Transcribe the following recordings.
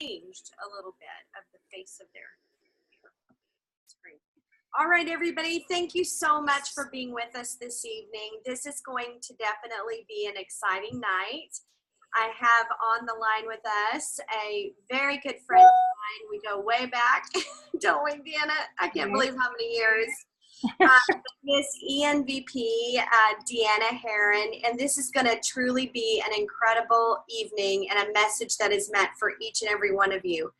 changed a little bit of the face of their screen. All right, everybody, thank you so much for being with us this evening. This is going to definitely be an exciting night. I have on the line with us a very good friend of mine. We go way back, don't we, Deanna? I can't believe how many years. Miss ENVP, Deanna Herrin, and this is going to truly be an incredible evening and a message that is meant for each and every one of you.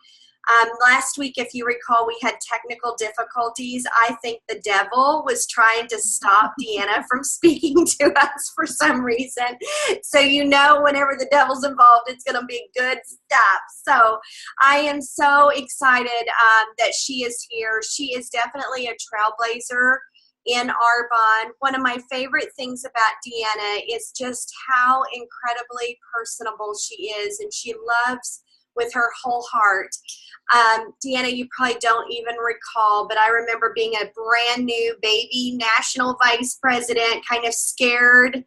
Last week, if you recall, we had technical difficulties. I think the devil was trying to stop Deanna from speaking to us for some reason. So you know, whenever the devil's involved, it's going to be good stuff. So I am so excited that she is here. She is definitely a trailblazer in Arbonne. One of my favorite things about Deanna is just how incredibly personable she is, and she loves with her whole heart. Deanna, you probably don't even recall, but I remember being a brand new baby national vice president, kind of scared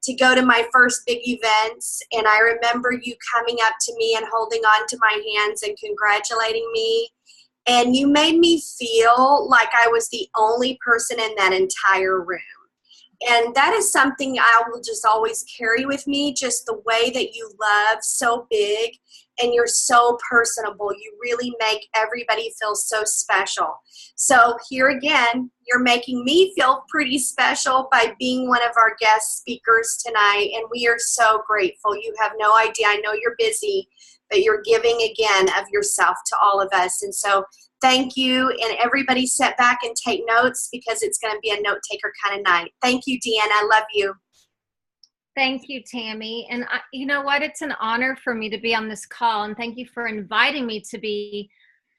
to go to my first big events. And I remember you coming up to me and holding on to my hands and congratulating me. And you made me feel like I was the only person in that entire room. And that is something I will just always carry with me, just the way that you love so big and you're so personable. You really make everybody feel so special. So here again, you're making me feel pretty special by being one of our guest speakers tonight. And we are so grateful. You have no idea. I know you're busy, but you're giving again of yourself to all of us. And so thank you. And everybody sit back and take notes because it's going to be a note taker kind of night. Thank you, Deanna. I love you. Thank you, Tammy. And you know what? It's an honor for me to be on this call. And thank you for inviting me to be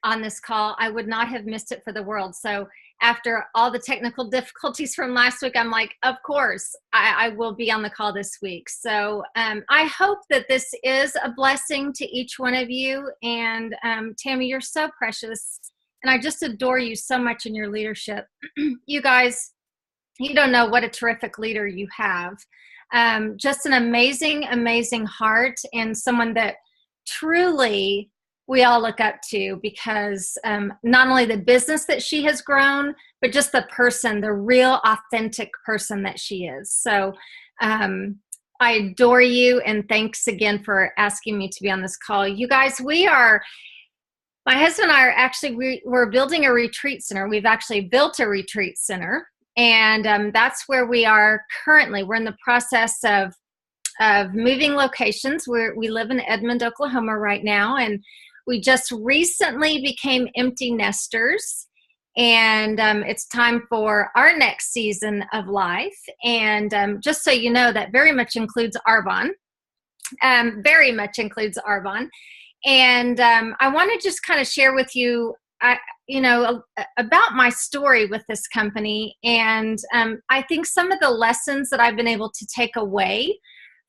on this call. I would not have missed it for the world. So after all the technical difficulties from last week, I'm like, of course, I will be on the call this week. So I hope that this is a blessing to each one of you. And Tammy, you're so precious. And I just adore you so much in your leadership. You guys, you don't know what a terrific leader you have. Just an amazing, amazing heart, and someone that truly we all look up to because not only the business that she has grown, but just the person, the real authentic person that she is. So I adore you, and thanks again for asking me to be on this call. You guys, my husband and I are actually, we're building a retreat center. We've actually built a retreat center, and that's where we are currently. We're in the process of moving locations. We live in Edmond, Oklahoma right now, and we just recently became empty nesters, and it's time for our next season of life. And just so you know, that very much includes Arbonne. Very much includes Arbonne. And I want to just kind of share with you, about my story with this company. And I think some of the lessons that I've been able to take away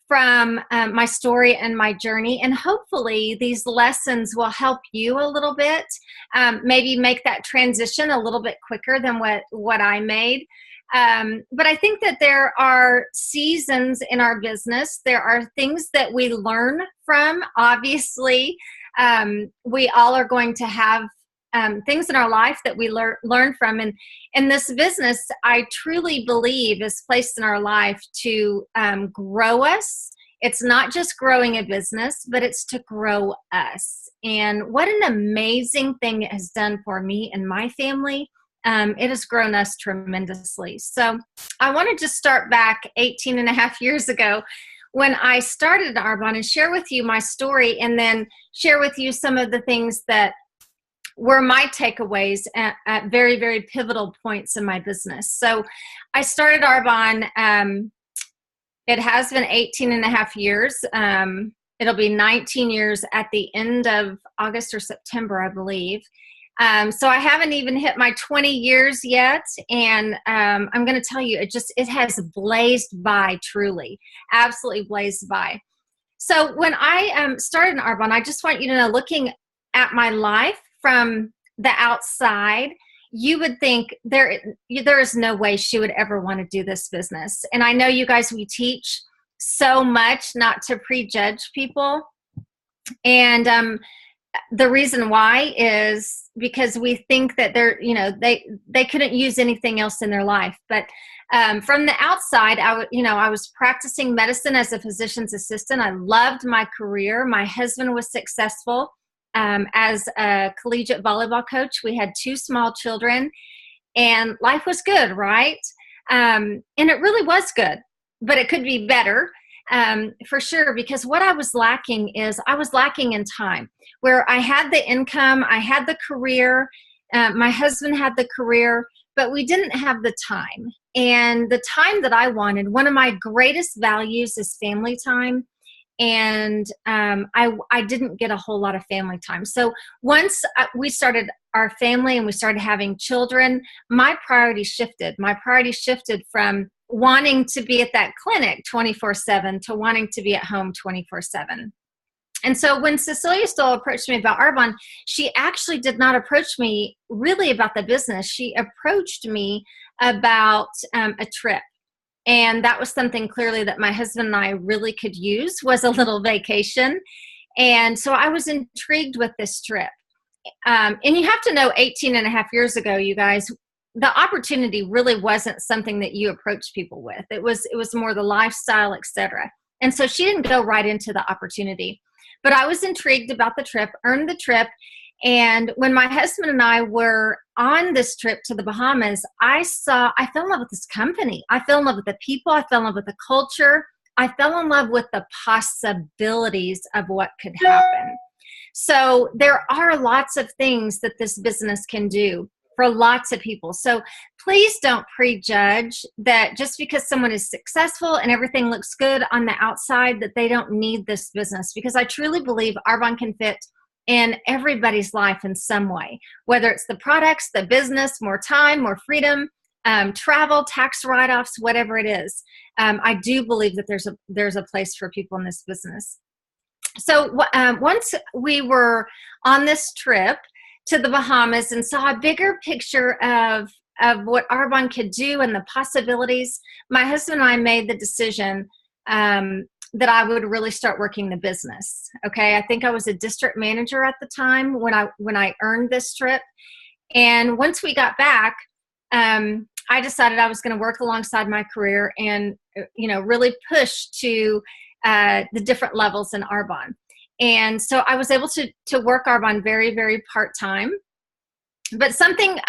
from my story and my journey, and hopefully these lessons will help you a little bit, maybe make that transition a little bit quicker than what I made. But I think that there are seasons in our business. There are things that we learn from. Obviously, we all are going to have things in our life that we learn from. And in this business, I truly believe is placed in our life to grow us. It's not just growing a business, but it's to grow us. And what an amazing thing it has done for me and my family. It has grown us tremendously. So I want to just start back 18 and a half years ago when I started Arbonne and share with you my story, and then share with you some of the things that were my takeaways at very, very pivotal points in my business. So I started Arbonne. It has been 18 and a half years. It'll be 19 years at the end of August or September, I believe. So I haven't even hit my 20 years yet. And I'm going to tell you, it has blazed by, truly, absolutely blazed by. So when I started in Arbonne, I just want you to know, looking at my life from the outside, you would think there is no way she would ever want to do this business. And I know you guys, we teach so much not to prejudge people. And the reason why is because we think that they couldn't use anything else in their life. But from the outside, I was practicing medicine as a physician's assistant. I loved my career. My husband was successful as a collegiate volleyball coach. We had 2 small children, and life was good, right? And it really was good, but it could be better. For sure, because what I was lacking in time, where I had the income, I had the career, my husband had the career, but we didn't have the time. And the time that I wanted, one of my greatest values is family time. And I didn't get a whole lot of family time. So once we started our family and we started having children, my priority shifted. My priority shifted from wanting to be at that clinic 24/7 to wanting to be at home 24/7. And so when Cecilia Stoll approached me about Arbonne, she actually did not approach me really about the business. She approached me about a trip. And that was something clearly that my husband and I really could use, was a little vacation. And so I was intrigued with this trip. And you have to know 18 and a half years ago, you guys, the opportunity really wasn't something that you approach people with. It was more the lifestyle, etc. And so she didn't go right into the opportunity. But I was intrigued about the trip, earned the trip. And when my husband and I were on this trip to the Bahamas, I fell in love with this company. I fell in love with the people. I fell in love with the culture. I fell in love with the possibilities of what could happen. So there are lots of things that this business can do for lots of people. So please don't prejudge that just because someone is successful and everything looks good on the outside, that they don't need this business, because I truly believe Arbonne can fit in everybody's life in some way, whether it's the products, the business, more time, more freedom, travel, tax write-offs, whatever it is. I do believe that there's a place for people in this business. So once we were on this trip to the Bahamas and saw a bigger picture of what Arbonne could do and the possibilities, my husband and I made the decision that I would really start working the business. Okay, I think I was a district manager at the time when I earned this trip. And once we got back, I decided I was going to work alongside my career and really push to the different levels in Arbonne. And so I was able to work Arbonne very, very part-time. But something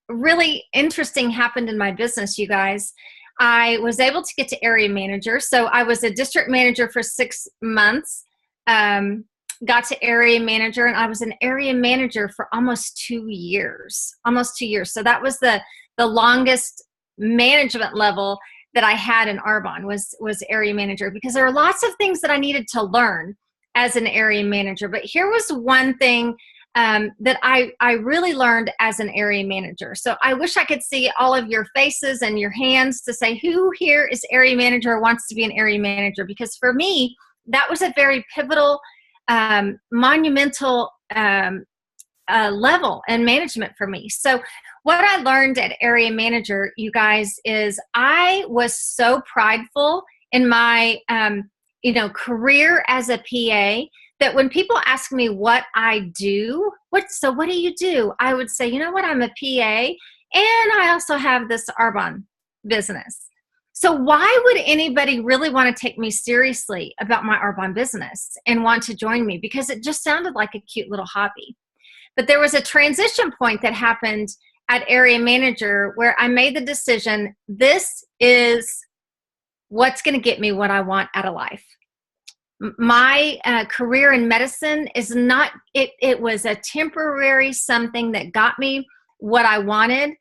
really interesting happened in my business, you guys. I was able to get to area manager. So I was a district manager for 6 months, got to area manager, and I was an area manager for almost 2 years. So that was the longest management level that I had in Arbonne was area manager, because there were lots of things that I needed to learn as an area manager. But here was one thing that I really learned as an area manager. So I wish I could see all of your faces and your hands to say who here is area manager or wants to be an area manager, because for me, that was a very pivotal, monumental level and management for me. So what I learned at area manager, you guys, is I was so prideful in my career as a PA, that when people ask me what I do, what do you do? I would say, you know what, I'm a PA, and I also have this Arbonne business. So why would anybody really want to take me seriously about my Arbonne business and want to join me? Because it just sounded like a cute little hobby. But there was a transition point that happened at area manager where I made the decision, this is what's going to get me what I want out of life. My career in medicine is not, it was a temporary something that got me what I wanted,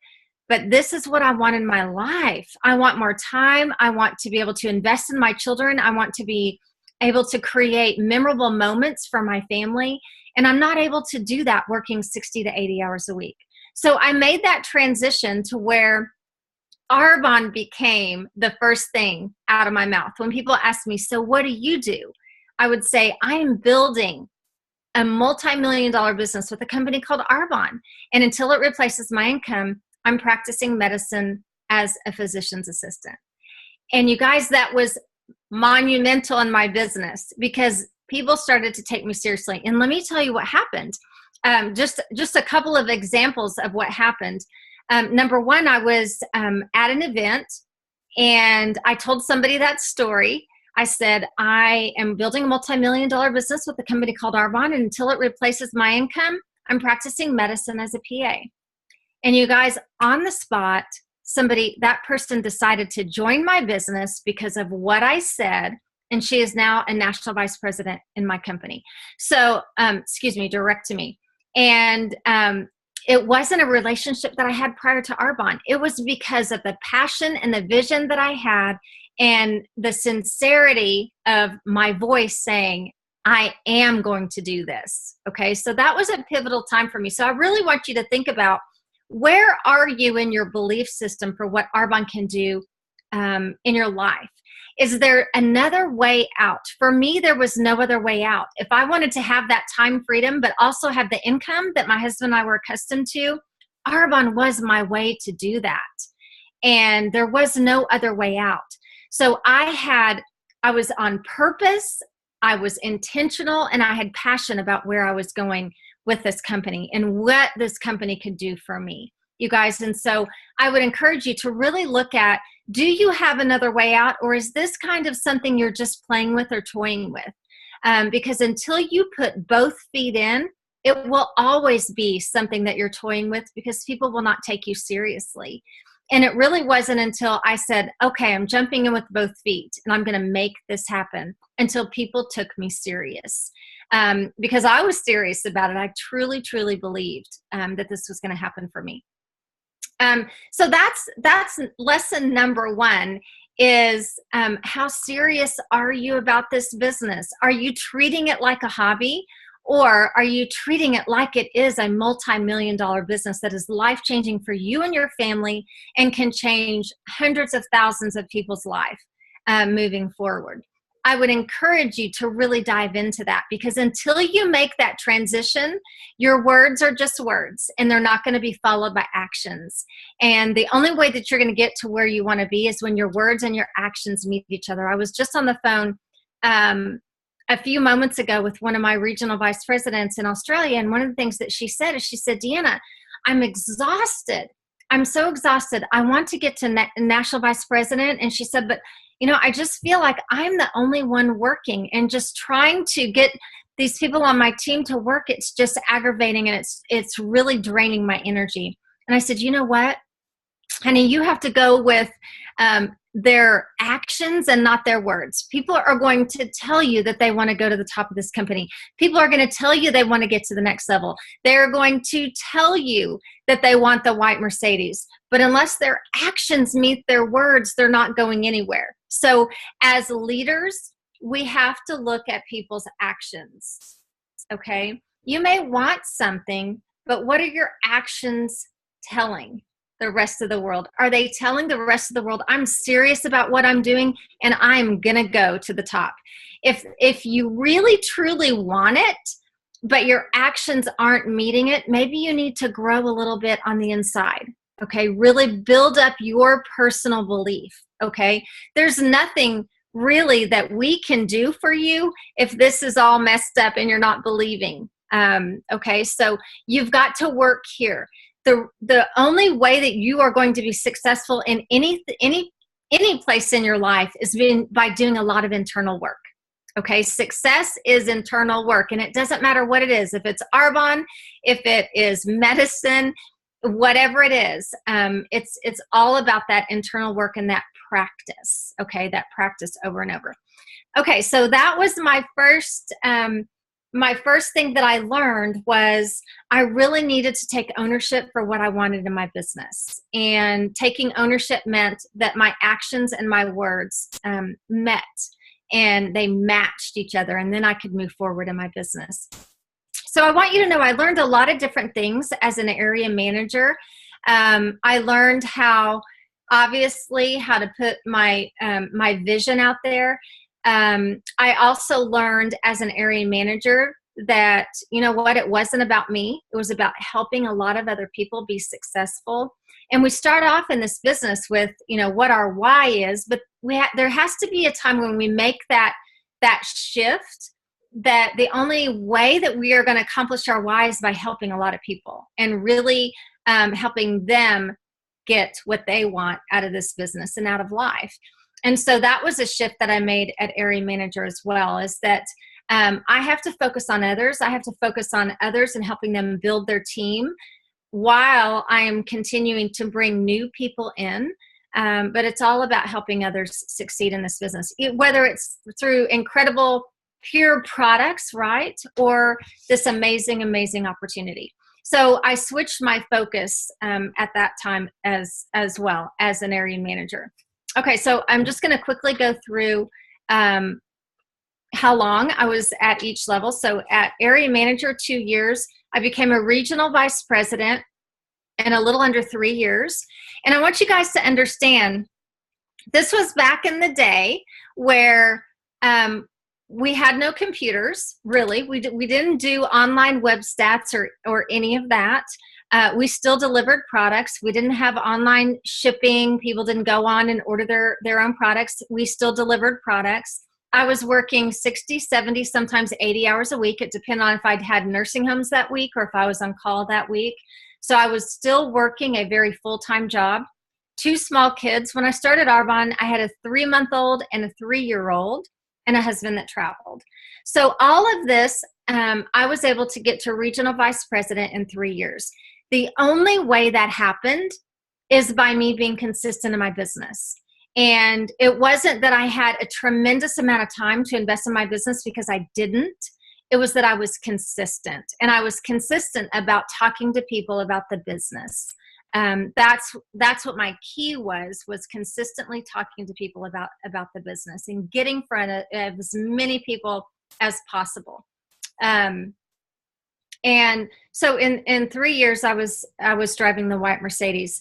but this is what I want in my life. I want more time. I want to be able to invest in my children. I want to be able to create memorable moments for my family. And I'm not able to do that working 60 to 80 hours a week. So I made that transition to where Arbonne became the first thing out of my mouth. When people ask me, so what do you do? I would say, I am building a multi-million-dollar business with a company called Arbonne. And until it replaces my income, I'm practicing medicine as a physician's assistant. And you guys, that was monumental in my business, because people started to take me seriously. And let me tell you what happened. Just a couple of examples of what happened. Number one, I was at an event and I told somebody that story. I said, I am building a multi-million-dollar business with a company called Arbonne, and until it replaces my income, I'm practicing medicine as a PA. And you guys, on the spot, that person decided to join my business because of what I said. And she is now a national vice president in my company. So, direct to me. And it wasn't a relationship that I had prior to Arbonne. It was because of the passion and the vision that I had and the sincerity of my voice saying, I am going to do this. Okay, so that was a pivotal time for me. So I really want you to think about, where are you in your belief system for what Arbonne can do in your life? Is there another way out? For me, there was no other way out. If I wanted to have that time freedom, but also have the income that my husband and I were accustomed to, Arbonne was my way to do that. And there was no other way out. So I was on purpose, I was intentional, and I had passion about where I was going with this company and what this company could do for me, you guys. And so I would encourage you to really look at, do you have another way out, or is this kind of something you're just playing with or toying with? Because until you put both feet in, it will always be something that you're toying with, because people will not take you seriously. And it really wasn't until I said, okay, I'm jumping in with both feet and I'm going to make this happen, until people took me serious. Because I was serious about it. I truly, truly believed that this was going to happen for me. So that's lesson number one, is how serious are you about this business? Are you treating it like a hobby, or are you treating it like it is a multi-million-dollar business that is life-changing for you and your family and can change hundreds of thousands of people's life moving forward? I would encourage you to really dive into that, because until you make that transition, your words are just words and they're not going to be followed by actions. And the only way that you're going to get to where you want to be is when your words and your actions meet each other. I was just on the phone a few moments ago with one of my regional vice presidents in Australia. And one of the things that she said is, she said, Deanna, I'm exhausted. I'm so exhausted. I want to get to national vice president. And she said, but I just feel like I'm the only one working, and just trying to get these people on my team to work, it's just aggravating, and it's really draining my energy. And I said, you know what, honey, you have to go with their actions and not their words. People are going to tell you that they want to go to the top of this company. People are going to tell you they want to get to the next level. They're going to tell you that they want the white Mercedes. But unless their actions meet their words, they're not going anywhere. So as leaders, we have to look at people's actions. Okay? You may want something, but what are your actions telling the rest of the world? Are they telling the rest of the world, I'm serious about what I'm doing and I'm gonna go to the top? If you really truly want it, but your actions aren't meeting it, maybe you need to grow a little bit on the inside. Okay, really build up your personal belief. Okay, there's nothing really that we can do for you if this is all messed up and you're not believing. Okay, so you've got to work here. The only way that you are going to be successful in any place in your life is by doing a lot of internal work. Okay, success is internal work, and it doesn't matter what it is. If it's Arbonne, if it is medicine, whatever it is, it's all about that internal work and that practice. Okay, that practice over and over. Okay, so that was my first. My first thing that I learned was I really needed to take ownership for what I wanted in my business. And taking ownership meant that my actions and my words met, and they matched each other, and then I could move forward in my business. So I want you to know I learned a lot of different things as an area manager. I learned how to put my vision out there. I also learned as an area manager that, it wasn't about me. It was about helping a lot of other people be successful. And we start off in this business with, what our why is, but there has to be a time when we make that shift that the only way that we are going to accomplish our why is by helping a lot of people and really helping them get what they want out of this business and out of life. And so that was a shift that I made at Area Manager as well, is that I have to focus on others. I have to focus on others and helping them build their team while I am continuing to bring new people in. But it's all about helping others succeed in this business, whether it's through incredible, pure products, right? Or this amazing, amazing opportunity. So I switched my focus at that time as well as an area manager. Okay, so I'm just going to quickly go through how long I was at each level. So at area manager, 2 years, I became a regional vice president in a little under 3 years. And I want you guys to understand, this was back in the day where we had no computers, really. We didn't do online web stats or any of that. We still delivered products. We didn't have online shipping. People didn't go on and order their own products. We still delivered products. I was working 60, 70, sometimes 80 hours a week. It depended on if I'd had nursing homes that week or if I was on call that week. So I was still working a very full-time job. 2 small kids. When I started Arbonne, I had a 3-month-old and a 3-year-old and a husband that traveled. So all of this, I was able to get to regional vice president in 3 years. The only way that happened is by me being consistent in my business. And it wasn't that I had a tremendous amount of time to invest in my business, because I didn't. It was that I was consistent, and I was consistent about talking to people about the business. That's what my key was consistently talking to people about the business and getting in front of as many people as possible. And so in 3 years, I was driving the white Mercedes.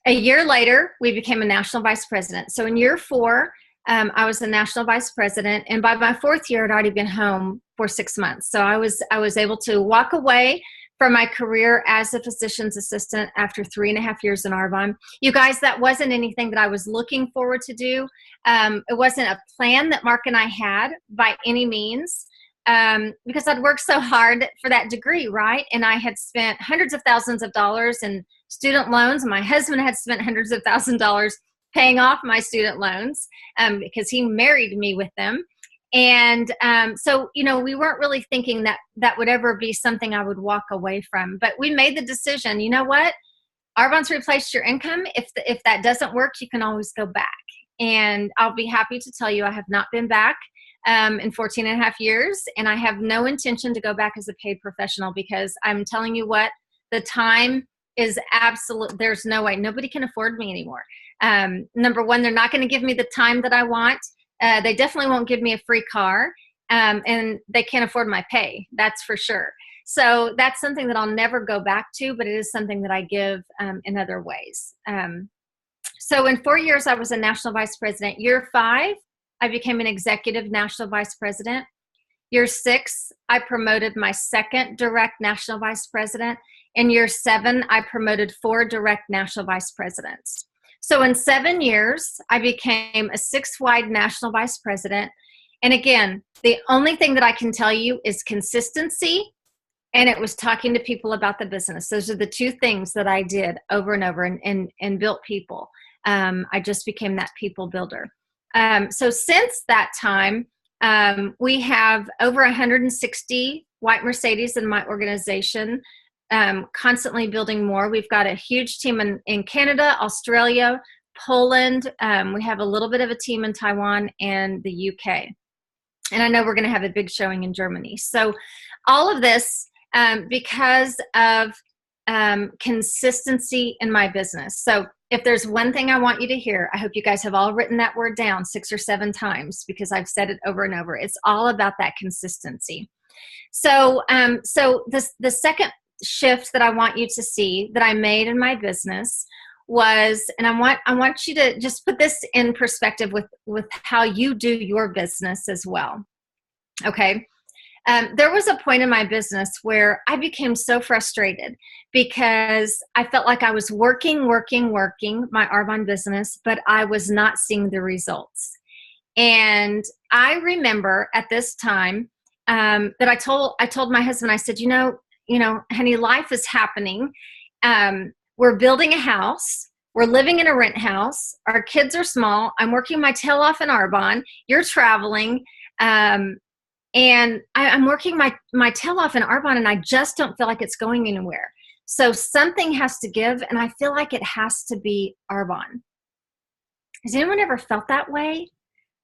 A year later, we became a national vice president. So in year 4, I was the national vice president, and by my 4th year, I'd already been home for 6 months. So I was able to walk away from my career as a physician's assistant after 3.5 years in Arbonne. You guys, that wasn't anything that I was looking forward to do. It wasn't a plan that Mark and I had by any means, because I'd worked so hard for that degree, right? And I had spent hundreds of thousands of dollars in student loans. My husband had spent hundreds of thousands of dollars paying off my student loans because he married me with them. And so, we weren't really thinking that would ever be something I would walk away from. But we made the decision, you know what? Arbonne's replaced your income. If that doesn't work, you can always go back. And I'll be happy to tell you I have not been back in 14.5 years. And I have no intention to go back as a paid professional, because I'm telling you what, the time is absolute. There's no way. Nobody can afford me anymore. Number one, they're not going to give me the time that I want. They definitely won't give me a free car, and they can't afford my pay. That's for sure. So that's something that I'll never go back to, but it is something that I give in other ways. So in 4 years, I was a national vice president. Year 5, I became an executive national vice president. Year 6, I promoted my 2nd direct national vice president. In year 7, I promoted 4 direct national vice presidents. So in 7 years, I became a 6-wide national vice president. And again, the only thing that I can tell you is consistency, and it was talking to people about the business. Those are the 2 things that I did over and over and built people. I just became that people builder. So since that time, we have over 160 white Mercedes in my organization. Constantly building more. We've got a huge team in Canada, Australia, Poland. We have a little bit of a team in Taiwan and the UK. And I know we're going to have a big showing in Germany. So all of this because of consistency in my business. So if there's one thing I want you to hear, I hope you guys have all written that word down 6 or 7 times, because I've said it over and over. It's all about that consistency. So the second shift that I want you to see that I made in my business was, and I want you to just put this in perspective with how you do your business as well. Okay. There was a point in my business where I became so frustrated because I felt like I was working my Arbonne business, but I was not seeing the results. And I remember at this time, that I told my husband, I said, honey, life is happening. We're building a house. We're living in a rent house. Our kids are small. I'm working my tail off in Arbonne. You're traveling. And I'm working my tail off in Arbonne, and I just don't feel like it's going anywhere. So something has to give, and I feel like it has to be Arbonne. Has anyone ever felt that way?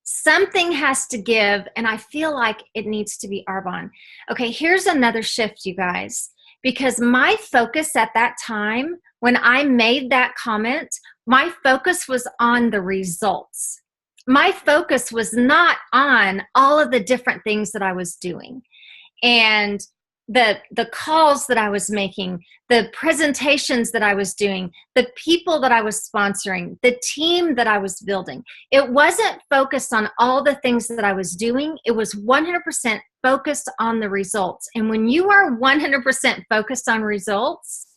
Something has to give, and I feel like it needs to be Arbonne. Okay, here's another shift, you guys, because my focus at that time, when I made that comment, my focus was on the results. My focus was not on all of the different things that I was doing. And the calls that I was making, the presentations that I was doing, the people that I was sponsoring, the team that I was building. It wasn't focused on all the things that I was doing. It was 100% focused on the results. And when you are 100% focused on results,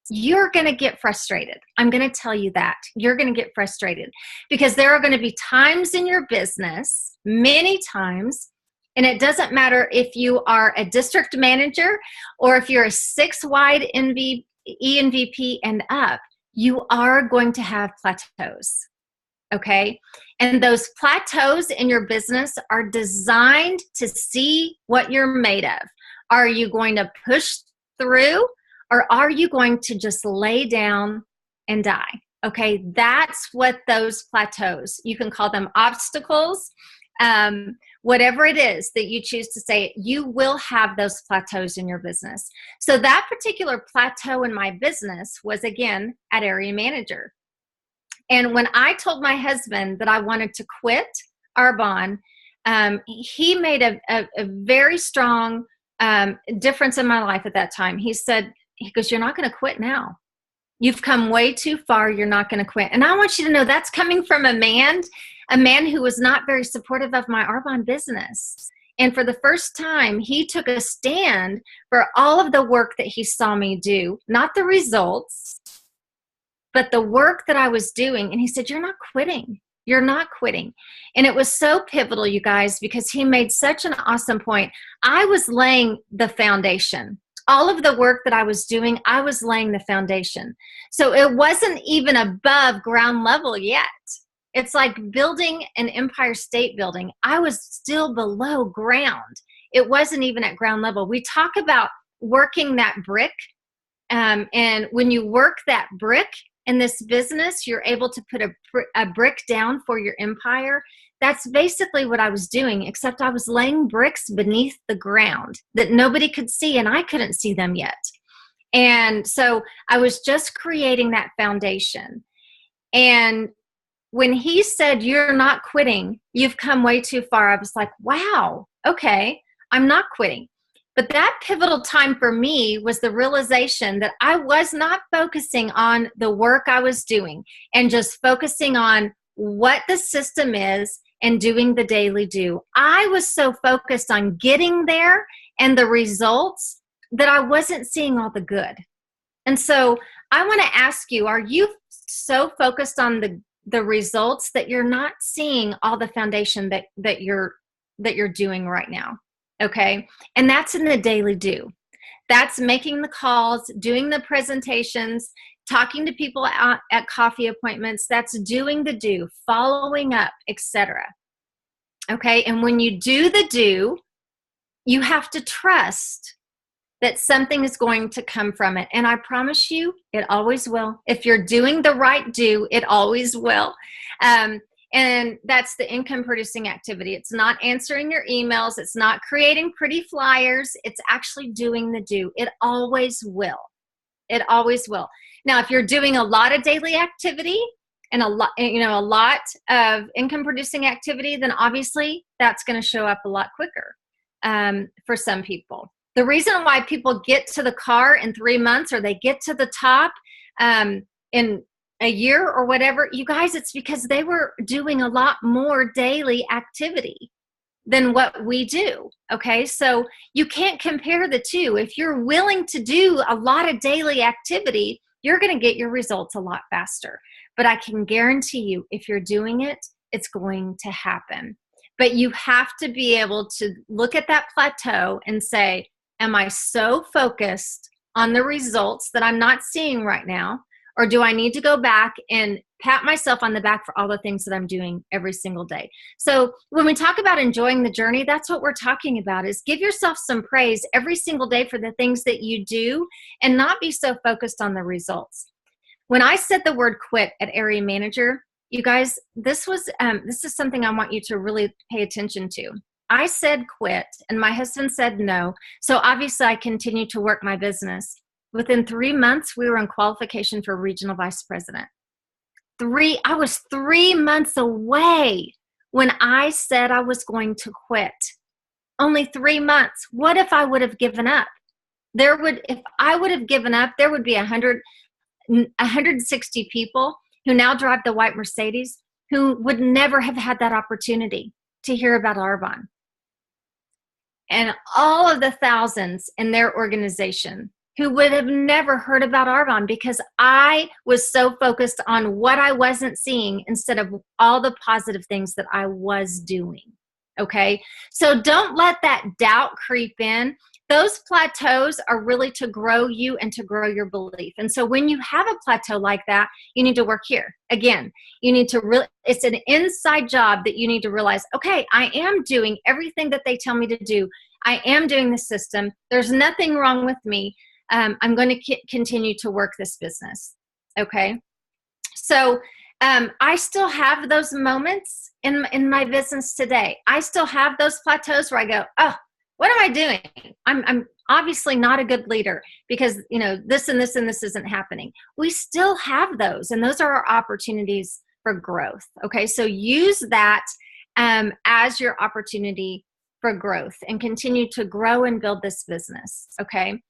you're going to get frustrated. I'm going to tell you that. You're going to get frustrated because there are going to be times in your business, many times, and it doesn't matter if you are a district manager or if you're a 6-wide ENVP and up, you are going to have plateaus, okay? And those plateaus in your business are designed to see what you're made of. Are you going to push through, or are you going to just lay down and die? Okay, that's what those plateaus, you can call them obstacles, whatever it is that you choose to say, you will have those plateaus in your business. So that particular plateau in my business was, again, at area manager. And when I told my husband that I wanted to quit Arbonne, he made a very strong difference in my life at that time. He goes, you're not going to quit now. You've come way too far. You're not going to quit. And I want you to know that's coming from a man who was not very supportive of my Arbonne business. And for the first time, he took a stand for all of the work that he saw me do, not the results, but the work that I was doing. And he said, you're not quitting. You're not quitting. And it was so pivotal, you guys, because he made such an awesome point. I was laying the foundation. All of the work that I was doing, I was laying the foundation. So it wasn't even above ground level yet. It's like building an Empire State Building. I was still below ground. It wasn't even at ground level. We talk about working that brick. And when you work that brick in this business, you're able to put a brick down for your empire. That's basically what I was doing, except I was laying bricks beneath the ground that nobody could see, and I couldn't see them yet. And so I was just creating that foundation. And when he said, you're not quitting, you've come way too far, I was like, wow, okay, I'm not quitting. But that pivotal time for me was the realization that I was not focusing on the work I was doing and just focusing on what the system is and doing the daily do. I was so focused on getting there and the results that I wasn't seeing all the good. And so I want to ask you, are you so focused on the results that you're not seeing all the foundation that you're doing right now? Okay. And that's in the daily do. That's making the calls, doing the presentations, talking to people at coffee appointments. That's doing the do, following up, etc. Okay. And when you do the do, you have to trust that something is going to come from it. And I promise you, it always will. If you're doing the right do, it always will. And that's the income producing activity. It's not answering your emails. It's not creating pretty flyers. It's actually doing the do. It always will. It always will. Now, if you're doing a lot of daily activity and a lot of income producing activity, then obviously that's going to show up a lot quicker for some people. The reason why people get to the car in 3 months or they get to the top in a year or whatever, you guys, it's because they were doing a lot more daily activity than what we do. Okay. So you can't compare the two. If you're willing to do a lot of daily activity, you're going to get your results a lot faster. But I can guarantee you, if you're doing it, it's going to happen. But you have to be able to look at that plateau and say, am I so focused on the results that I'm not seeing right now? Or do I need to go back and pat myself on the back for all the things that I'm doing every single day? So when we talk about enjoying the journey, that's what we're talking about, is give yourself some praise every single day for the things that you do and not be so focused on the results. When I said the word quit at area manager, you guys, this is something I want you to really pay attention to. I said quit, and my husband said no. So obviously I continued to work my business. Within 3 months, we were in qualification for regional vice president. I was 3 months away when I said I was going to quit. Only 3 months. What if I would have given up? If I would have given up, there would be 160 people who now drive the white Mercedes who would never have had that opportunity to hear about Arbonne. And all of the thousands in their organization who would have never heard about Arbonne because I was so focused on what I wasn't seeing instead of all the positive things that I was doing. Okay? So don't let that doubt creep in. Those plateaus are really to grow you and to grow your belief. And so when you have a plateau like that, you need to work here. Again, you need to it's an inside job that you need to realize, okay, I am doing everything that they tell me to do. I am doing the system. There's nothing wrong with me. I'm going to continue to work this business. Okay. So I still have those moments in my business today. I still have those plateaus where I go, oh, what am I doing? I'm obviously not a good leader because, this and this and this isn't happening. We still have those, and those are our opportunities for growth. Okay. So use that as your opportunity for growth and continue to grow and build this business. Okay.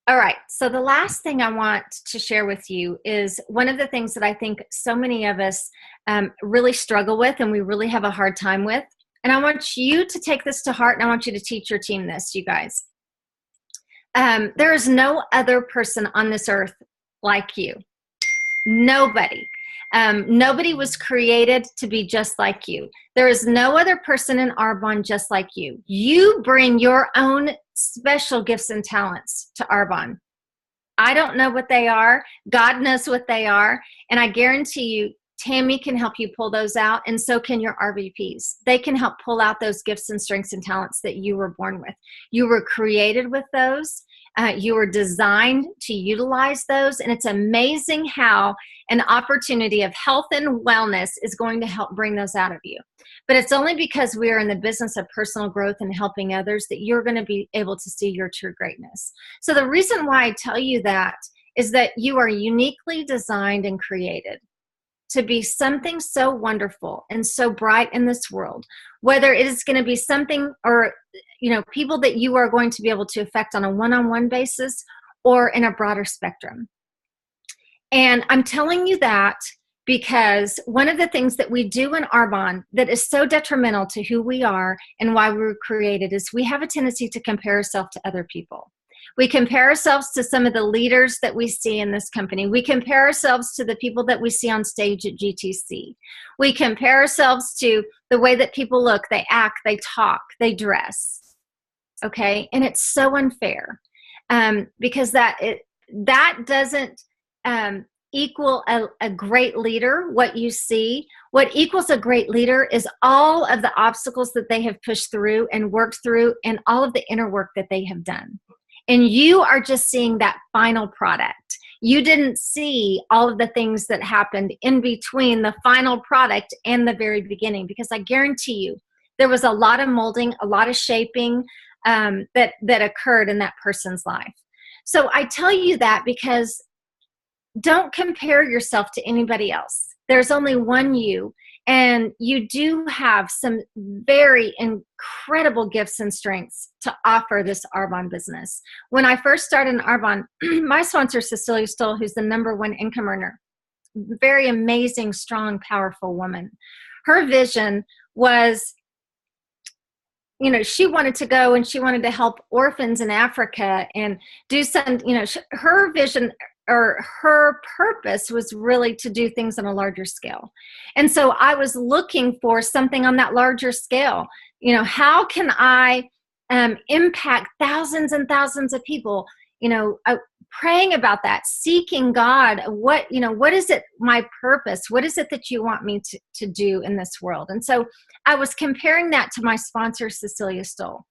All right. So the last thing I want to share with you is one of the things that I think so many of us really struggle with and we really have a hard time with. And I want you to take this to heart, and I want you to teach your team this, you guys. There is no other person on this earth like you. Nobody. Nobody was created to be just like you. There is no other person in Arbonne just like you. You bring your own special gifts and talents to Arbonne. I don't know what they are. God knows what they are. And I guarantee you, Tammy can help you pull those out, and so can your RVPs. They can help pull out those gifts and strengths and talents that you were born with. You were created with those. You were designed to utilize those, and it's amazing how an opportunity of health and wellness is going to help bring those out of you. But it's only because we are in the business of personal growth and helping others that you're going to be able to see your true greatness. So the reason why I tell you that is that you are uniquely designed and created to be something so wonderful and so bright in this world, whether it is going to be something or, people that you are going to be able to affect on a one-on-one basis or in a broader spectrum. And I'm telling you that because one of the things that we do in Arbonne that is so detrimental to who we are and why we were created is we have a tendency to compare ourselves to other people. We compare ourselves to some of the leaders that we see in this company. We compare ourselves to the people that we see on stage at GTC. We compare ourselves to the way that people look, they act, they talk, they dress. Okay? And it's so unfair because that doesn't equal a great leader, what you see. What equals a great leader is all of the obstacles that they have pushed through and worked through and all of the inner work that they have done. And you are just seeing that final product. You didn't see all of the things that happened in between the final product and the very beginning, because I guarantee you there was a lot of molding, a lot of shaping that occurred in that person's life. So I tell you that because don't compare yourself to anybody else. There's only one you. And you do have some very incredible gifts and strengths to offer this Arbonne business. When I first started in Arbonne, my sponsor, Cecilia Stoll, who's the #1 income earner, very amazing, strong, powerful woman. Her vision was, she wanted to go and she wanted to help orphans in Africa and do some, her vision or her purpose was really to do things on a larger scale. And so I was looking for something on that larger scale. How can I impact thousands and thousands of people? Praying about that, seeking God, what is it, my purpose? What is it that you want me to do in this world? And so I was comparing that to my sponsor, Cecilia Stoll.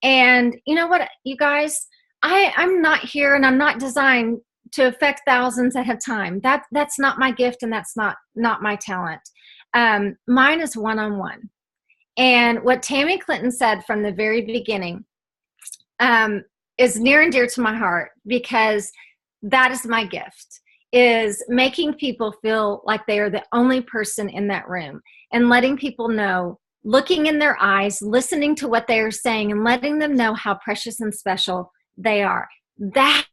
And you know what, you guys, I'm not here and I'm not designed to affect thousands at a time. That's not my gift, and that's not my talent. Mine is one-on-one. And what Tammy Clinton said from the very beginning is near and dear to my heart, because that is my gift, is making people feel like they are the only person in that room, and letting people know, looking in their eyes, listening to what they are saying, and letting them know how precious and special they are. That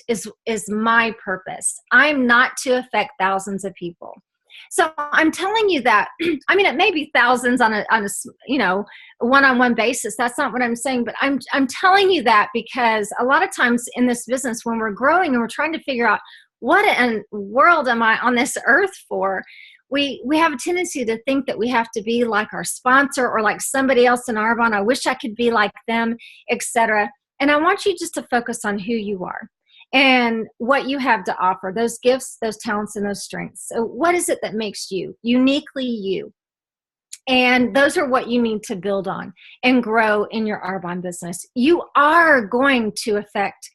is my purpose. I'm not to affect thousands of people. So I'm telling you that. I mean, it may be thousands on a one-on-one basis. That's not what I'm saying, but I'm telling you that because a lot of times in this business, when we're growing and we're trying to figure out what in the world am I on this earth for, we have a tendency to think that we have to be like our sponsor or like somebody else in Arbonne. I wish I could be like them, etc. And I want you just to focus on who you are and what you have to offer, those gifts, those talents, and those strengths. So what is it that makes you uniquely you? And those are what you need to build on and grow in your Arbonne business. You are going to affect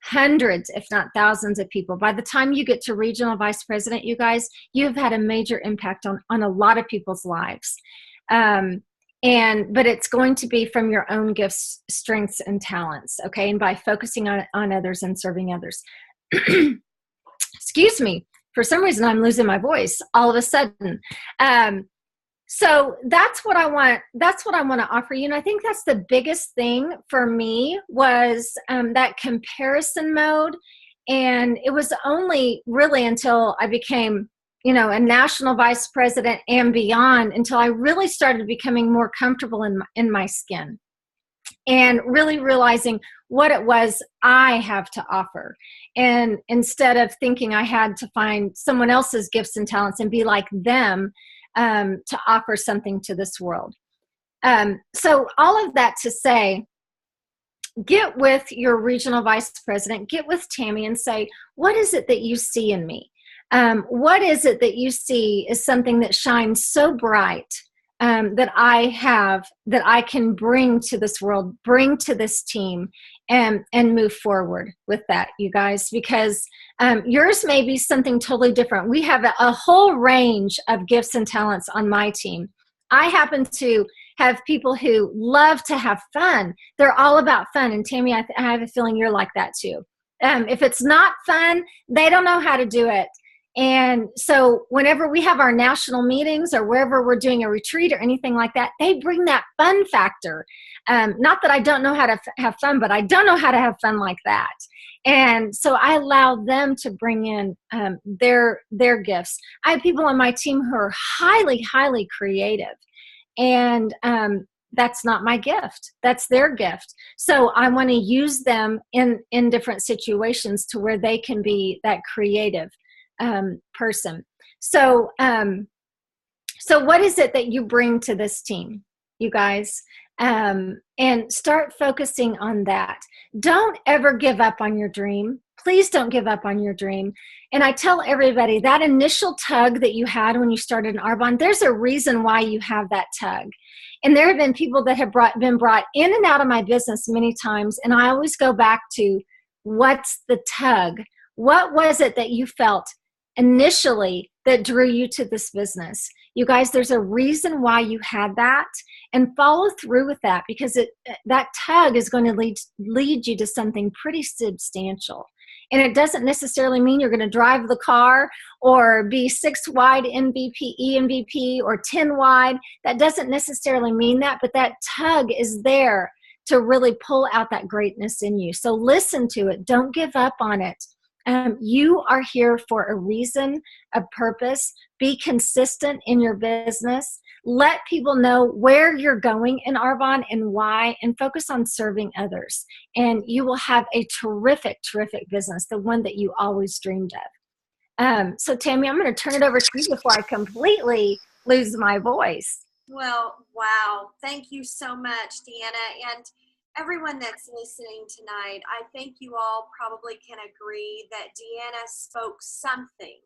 hundreds, if not thousands of people. By the time you get to regional vice president, you guys, you've had a major impact on a lot of people's lives. But it's going to be from your own gifts, strengths, and talents, okay? And by focusing on others and serving others. Excuse me. For some reason, I'm losing my voice all of a sudden. So that's what I want. That's what I want to offer you. And I think that's the biggest thing for me was that comparison mode. And it was only really until I became a national vice president and beyond, until I really started becoming more comfortable in my skin and really realizing what it was I have to offer. And instead of thinking I had to find someone else's gifts and talents and be like them to offer something to this world. So all of that to say, get with your regional vice president, get with Tammy and say, what is it that you see in me? What is it that you see is something that shines so bright that I can bring to this world, bring to this team, and move forward with that, you guys, because yours may be something totally different. We have a whole range of gifts and talents on my team. I happen to have people who love to have fun. They're all about fun. And Tammy, I have a feeling you're like that too. If it's not fun, they don't know how to do it. And so whenever we have our national meetings or wherever we're doing a retreat or anything like that, they bring that fun factor. Not that I don't know how to have fun, but I don't know how to have fun like that. And so I allow them to bring in their gifts. I have people on my team who are highly, highly creative. And that's not my gift. That's their gift. So I want to use them in different situations to where they can be that creative person. So what is it that you bring to this team, you guys? And start focusing on that. Don't ever give up on your dream. Please don't give up on your dream. And I tell everybody that initial tug that you had when you started in Arbonne, there's a reason why you have that tug. And there have been people that have been brought in and out of my business many times. And I always go back to, what's the tug? What was it that you felt initially that drew you to this business? You guys, there's a reason why you had that, and follow through with that, because that tug is going to lead you to something pretty substantial. And it doesn't necessarily mean you're going to drive the car or be 6 wide MVP or 10 wide. That doesn't necessarily mean that, but that tug is there to really pull out that greatness in you. So listen to it. Don't give up on it. You are here for a reason, a purpose. Be consistent in your business. let people know where you're going in Arbonne and why, and focus on serving others. And you will have a terrific, terrific business, the one that you always dreamed of. So Tammy, I'm going to turn it over to you before I completely lose my voice. Well, wow. Thank you so much, Deanna. And everyone that's listening tonight, I think you all probably can agree that Deanna spoke something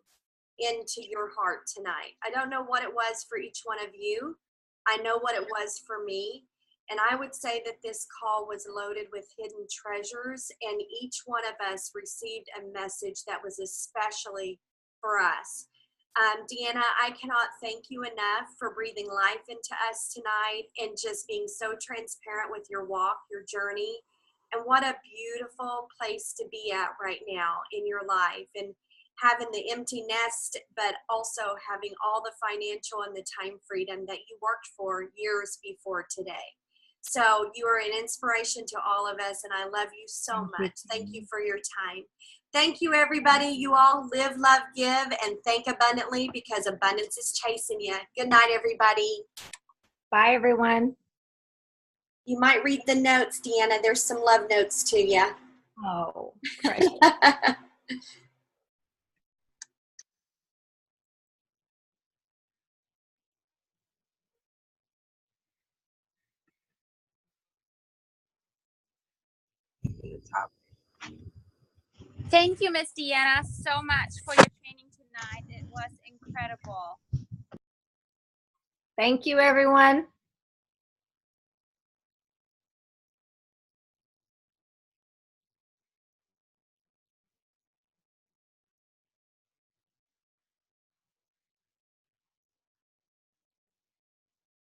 into your heart tonight. I don't know what it was for each one of you. I know what it was for me. And I would say that this call was loaded with hidden treasures, and each one of us received a message that was especially for us. Deanna, I cannot thank you enough for breathing life into us tonight and just being so transparent with your walk, your journey, and what a beautiful place to be at right now in your life, and having the empty nest, but also having all the financial and the time freedom that you worked for years before today. So you are an inspiration to all of us, and I love you so much. Thank you for your time. Thank you, everybody. You all live, love, give, and think abundantly, because abundance is chasing you. Good night, everybody. Bye, everyone. You might read the notes, Deanna. There's some love notes to you. Oh, precious. Thank you, Miss Deanna, so much for your training tonight. It was incredible. Thank you, everyone.